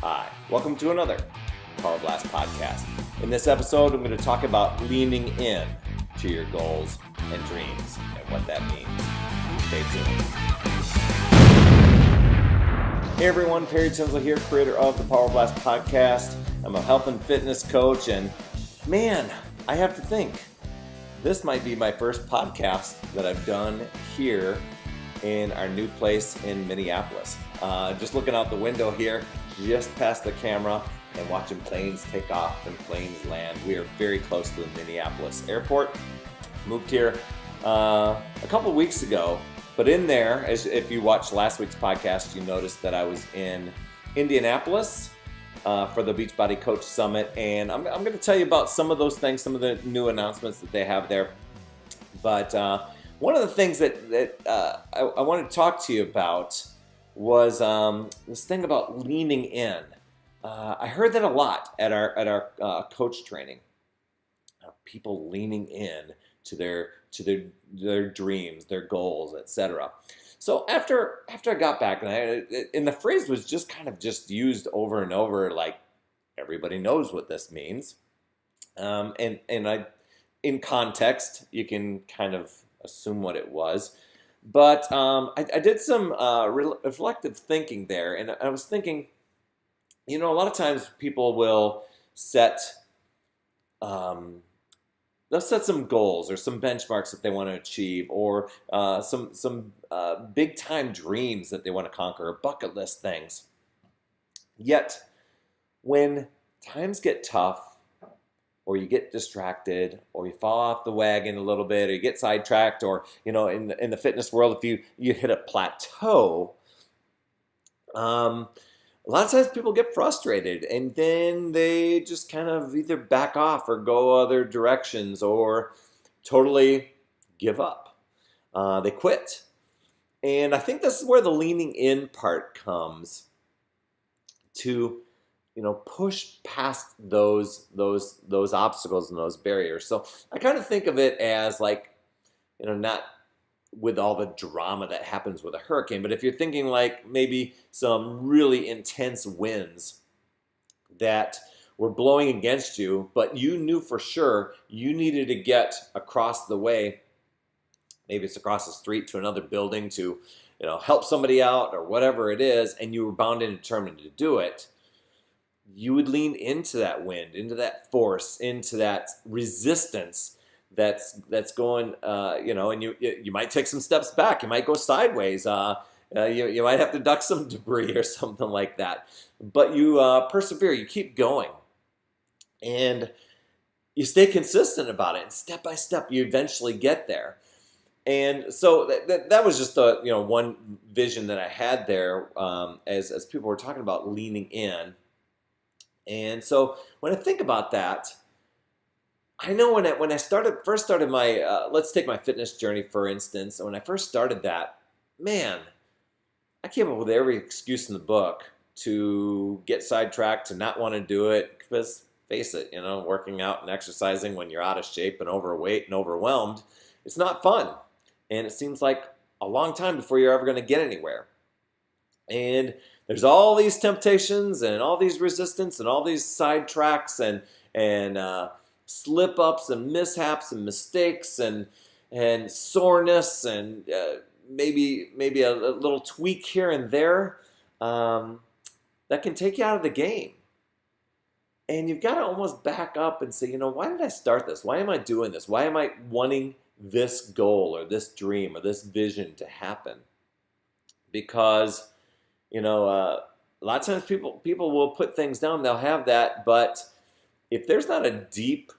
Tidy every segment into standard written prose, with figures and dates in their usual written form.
Hi, welcome to another Power Blast podcast. In this episode, I'm going to talk about leaning in to your goals and dreams and what that means. Stay tuned. Hey everyone, Perry Tinsley here, creator of the Power Blast podcast. I'm a health and fitness coach, and man, I have to think, this might be my first podcast that I've done here in our new place in Minneapolis. Just looking out the window here, just past the camera and watching planes take off and planes land. We are very close to the Minneapolis airport. Moved here a couple of weeks ago, but in there, as if you watched last week's podcast, you noticed that I was in Indianapolis for the Beachbody Coach Summit, and I'm going to tell you about some of those things, some of the new announcements that they have there. But one of the things that I wanted to talk to you about was this thing about leaning in. I heard that a lot at our coach training. People leaning in to their dreams, their goals, etc. So after I got back, and the phrase was just used over and over, like everybody knows what this means, and in context you can kind of assume what it was. But I did some reflective thinking there, and I was thinking, a lot of times people will set they'll set some goals or some benchmarks that they want to achieve, or some big time dreams that they want to conquer, or bucket list things. Yet, when times get tough, or you get distracted, or you fall off the wagon a little bit, or you get sidetracked, or in the fitness world, if you hit a plateau, a lot of times people get frustrated, and then they just kind of either back off or go other directions, or totally give up. They quit. And I think this is where the leaning in part comes to push past those obstacles and those barriers. So I kind of think of it as like, not with all the drama that happens with a hurricane, but if you're thinking like maybe some really intense winds that were blowing against you, but you knew for sure you needed to get across the way, maybe it's across the street to another building to, help somebody out or whatever it is, and you were bound and determined to do it, you would lean into that wind, into that force, into that resistance that's going, and you might take some steps back. You might go sideways. You might have to duck some debris or something like that. But you persevere. You keep going, and you stay consistent about it. And step by step, you eventually get there. And so that was just one vision that I had there as people were talking about leaning in. And so when I think about that, I know when I first started my, let's take my fitness journey for instance. When I first started that, man, I came up with every excuse in the book to get sidetracked, to not want to do it. Because face it, working out and exercising when you're out of shape and overweight and overwhelmed, it's not fun. And it seems like a long time before you're ever going to get anywhere. And there's all these temptations and all these resistance and all these sidetracks and slip-ups and mishaps and mistakes and soreness and maybe a little tweak here and there that can take you out of the game. And you've got to almost back up and say, why did I start this? Why am I doing this? Why am I wanting this goal or this dream or this vision to happen? Because a lot of times people will put things down, they'll have that, but if there's not a deep,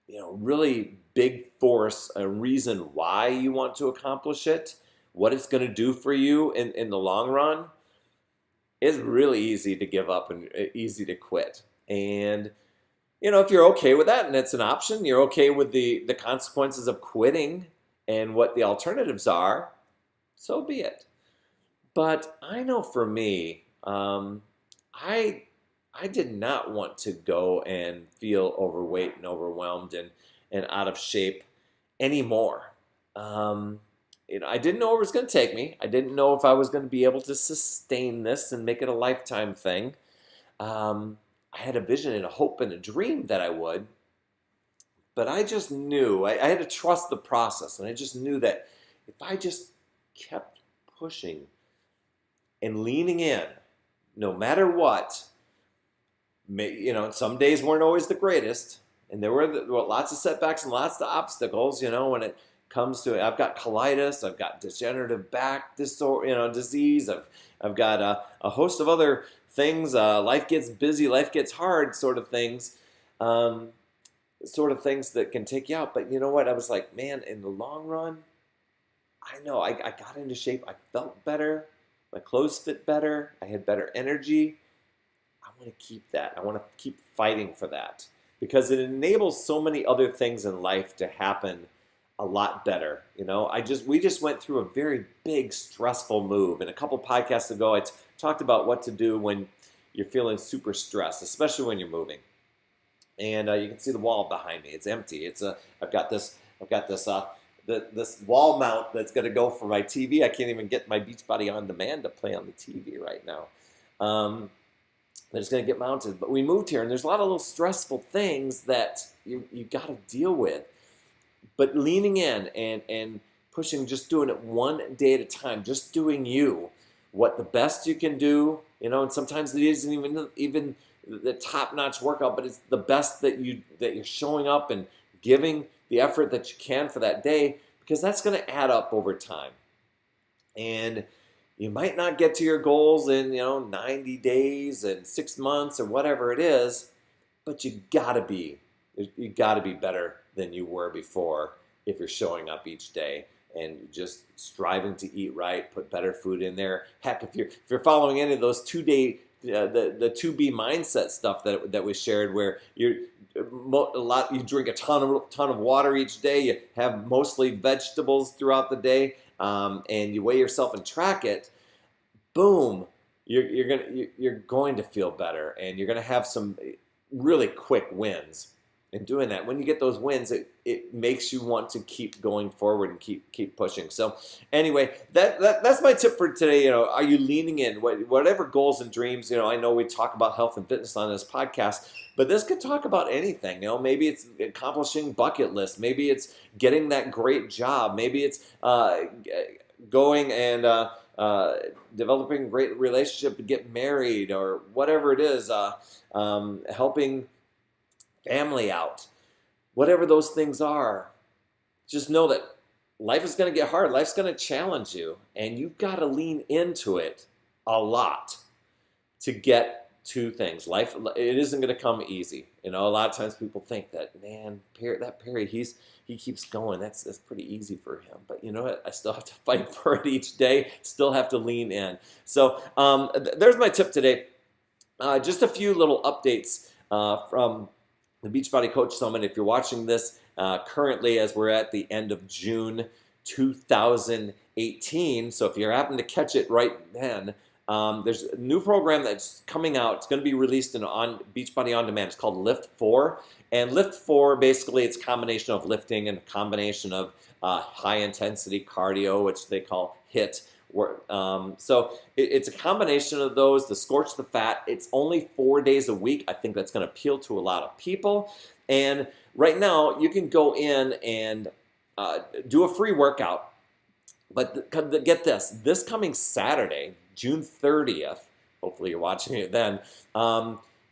really big force, a reason why you want to accomplish it, what it's going to do for you in the long run, it's really easy to give up and easy to quit. And, if you're okay with that and it's an option, you're okay with the consequences of quitting and what the alternatives are, so be it. But I know for me, I did not want to go and feel overweight and overwhelmed and out of shape anymore. I didn't know where it was going to take me. I didn't know if I was going to be able to sustain this and make it a lifetime thing. I had a vision and a hope and a dream that I would, but I just knew, I had to trust the process. And I just knew that if I just kept pushing and leaning in, no matter what, some days weren't always the greatest. And there were lots of setbacks and lots of obstacles, when it comes to it. I've got colitis, I've got degenerative back disease, I've got a host of other things. Life gets busy, life gets hard, sort of things that can take you out. But you know what? I was like, man, in the long run, I know I got into shape. I felt better. My clothes fit better. I had better energy. I want to keep that. I want to keep fighting for that because it enables so many other things in life to happen a lot better. We just went through a very big stressful move. And a couple podcasts ago, I talked about what to do when you're feeling super stressed, especially when you're moving. And you can see the wall behind me. It's empty. I've got this wall mount that's going to go for my TV. I can't even get my Beachbody On Demand to play on the TV right now. But it's going to get mounted. But we moved here, and there's a lot of little stressful things that you got to deal with. But leaning in and pushing, just doing it one day at a time, just doing what the best you can do, and sometimes it isn't even the top-notch workout, but it's the best that you're showing up and giving the effort that you can for that day, because that's going to add up over time. And you might not get to your goals in 90 days and 6 months or whatever it is, but you gotta be better than you were before if you're showing up each day and just striving to eat right, put better food in there. Heck, if you're following any of those 2-day the 2B mindset stuff that we shared, where you drink a ton of water each day, you have mostly vegetables throughout the day, and you weigh yourself and track it, boom, you're going to feel better, and you're going to have some really quick wins in doing that. When you get those wins, it makes you want to keep going forward and keep pushing. So anyway, that's my tip for today. Are you leaning in? Whatever goals and dreams, I know we talk about health and fitness on this podcast, but this could talk about anything. Maybe it's accomplishing bucket lists. Maybe it's getting that great job. Maybe it's going and developing a great relationship to get married, or whatever it is, helping family out. Whatever those things are, just know that life is going to get hard. Life's going to challenge you, and you've got to lean into it a lot to get to things. Life, it isn't going to come easy. A lot of times people think that, man, Perry, he keeps going. That's pretty easy for him. But you know what? I still have to fight for it each day. Still have to lean in. So there's my tip today. Just a few little updates from the Beachbody Coach Summit. If you're watching this currently, as we're at the end of June 2018, so if you happen to catch it right then, there's a new program that's coming out. It's going to be released on Beachbody On Demand. It's called Lift 4. And Lift 4, basically, it's a combination of lifting and a combination of high-intensity cardio, which they call HIIT. So it's a combination of those to scorch the fat. It's only 4 days a week. I think that's going to appeal to a lot of people. And right now, you can go in and do a free workout. But get this coming Saturday, June 30th, hopefully you're watching it then,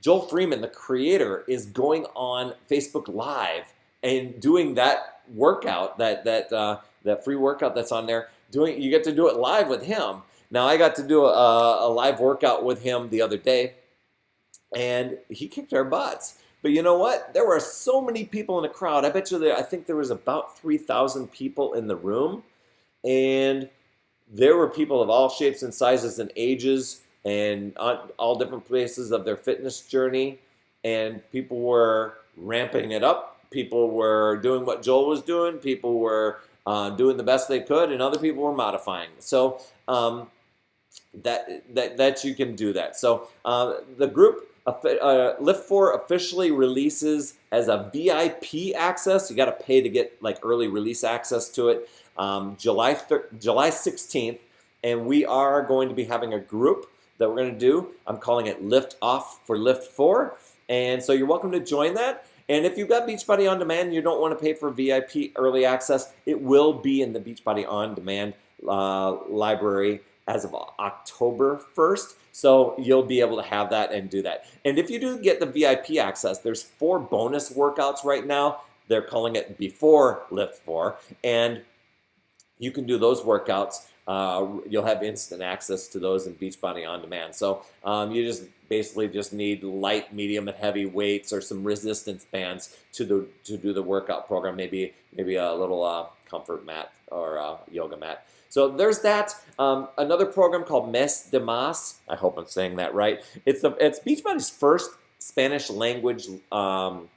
Joel Freeman, the creator, is going on Facebook Live and doing that workout, that free workout that's on there. You get to do it live with him. Now, I got to do a live workout with him the other day, and he kicked our butts. But you know what? There were so many people in the crowd. I think there was about 3,000 people in the room, and there were people of all shapes and sizes and ages, and all different places of their fitness journey, and people were ramping it up. People were doing what Joel was doing. People were doing the best they could, and other people were modifying. So that you can do that. So the group Lift 4 officially releases as a VIP access. You got to pay to get early release access to it. July 16th, and we are going to be having a group that we're going to do. I'm calling it Lift Off for Lift 4. And so you're welcome to join that. And if you've got Beachbody On Demand and you don't want to pay for VIP early access, it will be in the Beachbody On Demand library as of October 1st. So you'll be able to have that and do that. And if you do get the VIP access, there's 4 bonus workouts right now. They're calling it Before Lift 4. And you can do those workouts. You'll have instant access to those in Beachbody On Demand. So you just basically just need light, medium, and heavy weights or some resistance bands to do the workout program. Maybe a little comfort mat or yoga mat. So there's that. Another program called Mes de Mas. I hope I'm saying that right. It's Beachbody's first Spanish language launch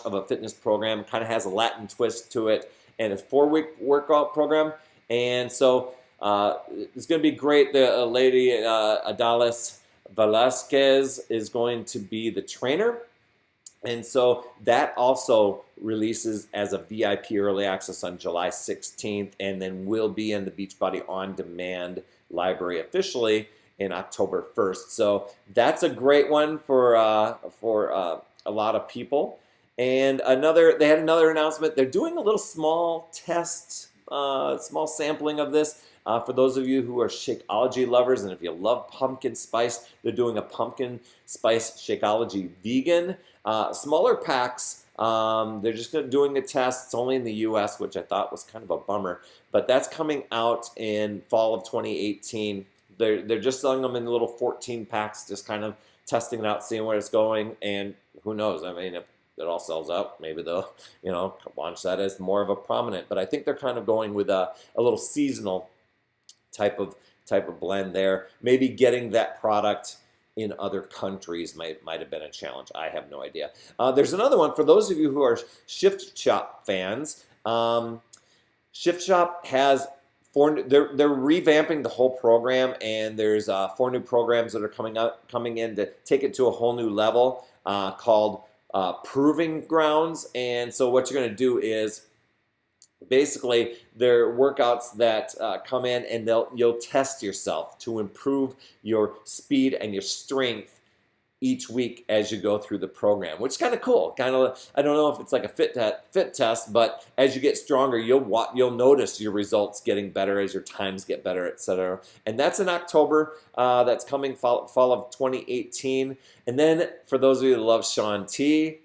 of a fitness program. Kind of has a Latin twist to it, and it's a 4-week workout program. And so it's going to be great. The lady Adalis Velasquez is going to be the trainer. And so that also releases as a VIP early access on July 16th, and then will be in the Beachbody On Demand library officially in October 1st. So that's a great one for a lot of people. And they had another announcement. They're doing a little small test, small sampling of this. For those of you who are Shakeology lovers, and if you love pumpkin spice, they're doing a pumpkin spice Shakeology vegan. Smaller packs. They're just doing a test. It's only in the U.S., which I thought was kind of a bummer. But that's coming out in fall of 2018. They're just selling them in little 14 packs, just kind of testing it out, seeing where it's going. And who knows? I mean, if it all sells out, maybe they'll launch that as more of a prominent. But I think they're kind of going with a little seasonal type of blend there. Maybe getting that product in other countries might have been a challenge. I have no idea. There's another one for those of you who are Shift Shop fans. Shift Shop has they're revamping the whole program, and there's 4 new programs that are coming in to take it to a whole new level called Proving Grounds. And so what you're going to do is basically they're workouts that come in, and you'll test yourself to improve your speed and your strength each week as you go through the program, which is kind of cool. I don't know if it's like a fit test, but as you get stronger, you'll notice your results getting better as your times get better, etc. And that's in October. That's coming fall of 2018. And then for those of you that love Shaun T,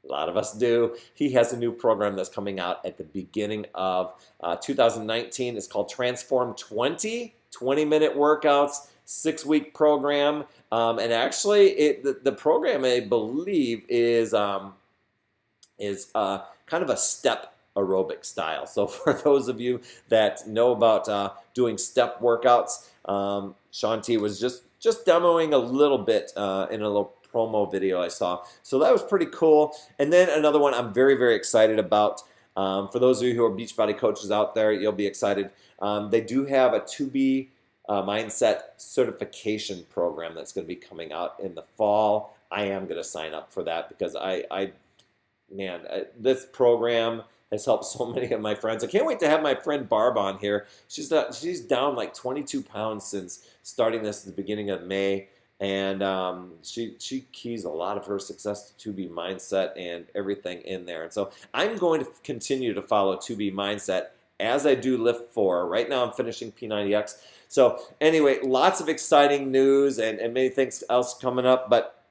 a lot of us do, he has a new program that's coming out at the beginning of 2019. It's called Transform 20, 20-minute workouts, 6-week program. And actually, the program, I believe, is kind of a step aerobic style. So for those of you that know about doing step workouts, Shaun T was just demoing a little bit in a little promo video I saw. So that was pretty cool. And then another one I'm very, very excited about. For those of you who are Beachbody coaches out there, you'll be excited. They do have a 2B mindset certification program that's going to be coming out in the fall. I am going to sign up for that because this program has helped so many of my friends. I can't wait to have my friend Barb on here. She's down like 22 pounds since starting this at the beginning of May. And she keys a lot of her success to 2B Mindset and everything in there. And so I'm going to continue to follow 2B Mindset as I do Lift 4. Right now I'm finishing P90X. So anyway, lots of exciting news and many things else coming up. But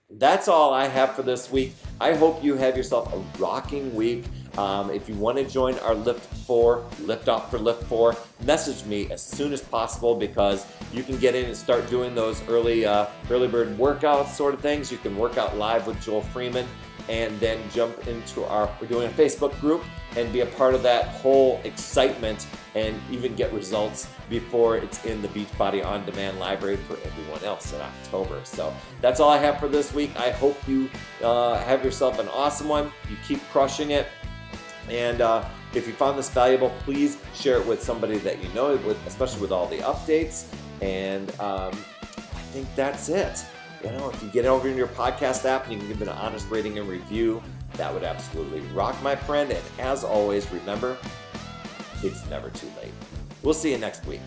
that's all I have for this week. I hope you have yourself a rocking week. If you want to join our Lift Off for Lift 4, message me as soon as possible because you can get in and start doing those early bird workouts sort of things. You can work out live with Joel Freeman and then jump into we're doing a Facebook group and be a part of that whole excitement and even get results before it's in the Beachbody On Demand library for everyone else in October. So that's all I have for this week. I hope you have yourself an awesome one. You keep crushing it. And if you found this valuable, please share it with somebody that you know, especially with all the updates. And I think that's it. If you get over in your podcast app and you can give it an honest rating and review, that would absolutely rock, my friend. And as always, remember, it's never too late. We'll see you next week.